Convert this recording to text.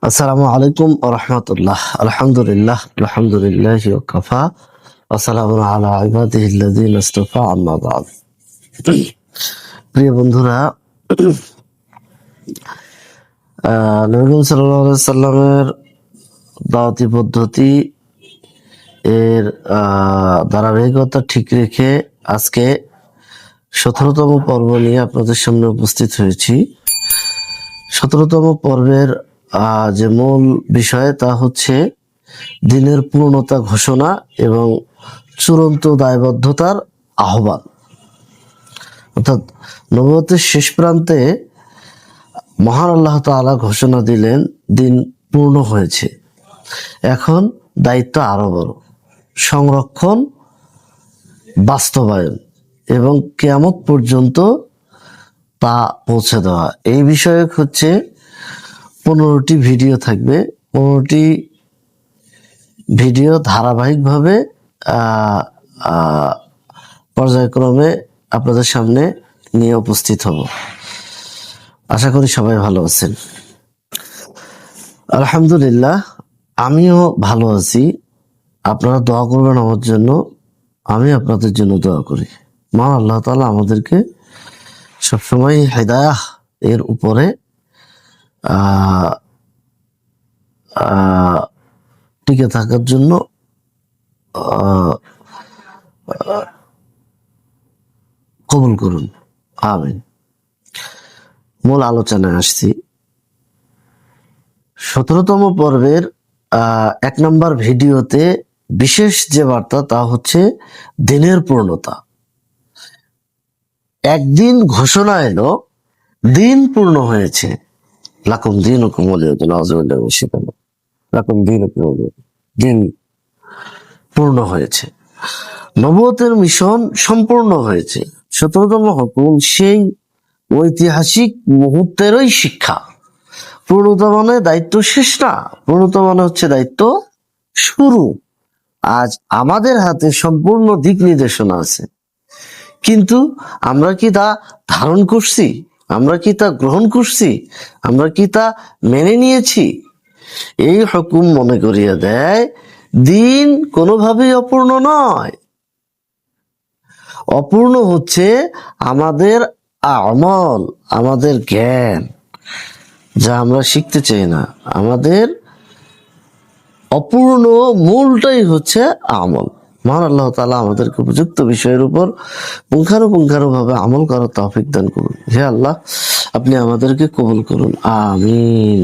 আসসালামু আলাইকুম ওয়া রাহমাতুল্লাহ। আলহামদুলিল্লাহ আলহামদুলিল্লাহি ওয়া কাফা ওয়া সালামুন আলা ইবাদিহিল্লাযিনা ইসতাফা, আম্মা বা'দ। প্রিয় বন্ধুরা, নবী সাল্লাল্লাহু আলাইহি সাল্লামের দাওয়াতি পদ্ধতি এর ধারাবাহিকতা ঠিক রেখে আজকে 17তম পর্ব নিয়ে আপনাদের সামনে উপস্থিত হয়েছি। 17তম পর্বের যে মূল বিষয় তা হচ্ছে দিনের পূর্ণতা ঘোষণা এবং চূড়ান্ত দায়বদ্ধতার আহ্বান। অর্থাৎ নবুয়তের শেষ প্রান্তে মহান আল্লাহ তাআলা ঘোষণা দিলেন দিন পূর্ণ হয়েছে, এখন দায়িত্ব আরো বড়, সংরক্ষণ, বাস্তবায়ন এবং কিয়ামত পর্যন্ত তা পৌঁছে দেওয়া। এই বিষয়ে হচ্ছে 15টি ভিডিও থাকবে। 15টি ভিডিও ধারাবাহিকভাবে পর্যায়ক্রমে আপনাদের সামনে নিয়ে উপস্থিত হব। আশা করি সবাই ভালো আছেন। আলহামদুলিল্লাহ, আমিও ভালো আছি। আপনারা দোয়া করবেন আমার জন্য, আমি আপনাদের জন্য দোয়া করি। মহান আল্লাহ তাআলা আমাদেরকে সবসময় হিদায়াহ এর উপরে টিকে থাকার জন্য কবুল করুন, আমিন। মূল আলোচনায় আসছি। 17তম পর্বের 1 নম্বর ভিডিওতে বিশেষ যে বার্তা তা হচ্ছে দিনের পূর্ণতা। একদিন ঘোষণা এলো, দিন পূর্ণ হয়েছে। লাকুম দীনুকুম ওয়ালিয়া দিন, লাকুম দীনুকুম ওয়ালিয়া দিন, দিন পূর্ণ হয়েছে। নবুয়তের মিশন সম্পূর্ণ হয়েছে। 17তম হুকুম সেই ঐতিহাসিক মুহূর্তেরই শিক্ষা। পূর্ণতা মানে দায়িত্ব শেষ না, পূর্ণতা মানে হচ্ছে দায়িত্ব শুরু। আজ আমাদের হাতে সম্পূর্ণ দিক নির্দেশনা আছে, কিন্তু আমরা কি তা ধারণ করছি? আমরা কি তা গ্রহণ করছি? আমরা কি তা মেনে নিয়েছি? এই হুকুম মনে করিয়ে দেয় দিন কোনোভাবেই অপূর্ণ নয়। অপূর্ণ হচ্ছে আমাদের আমল, আমাদের জ্ঞান, যা আমরা শিখতে চাই না। আমাদের অপূর্ণ মূলটাই হচ্ছে আমল। মহান আল্লাহ তাআলা আমাদেরকে উপযুক্ত বিষয়ের উপর পুঙ্খানুপুঙ্খানুভাবে আমল করার তৌফিক দান করুন। হে আল্লাহ, আপনি আমাদেরকে কবুল করুন, আমিন।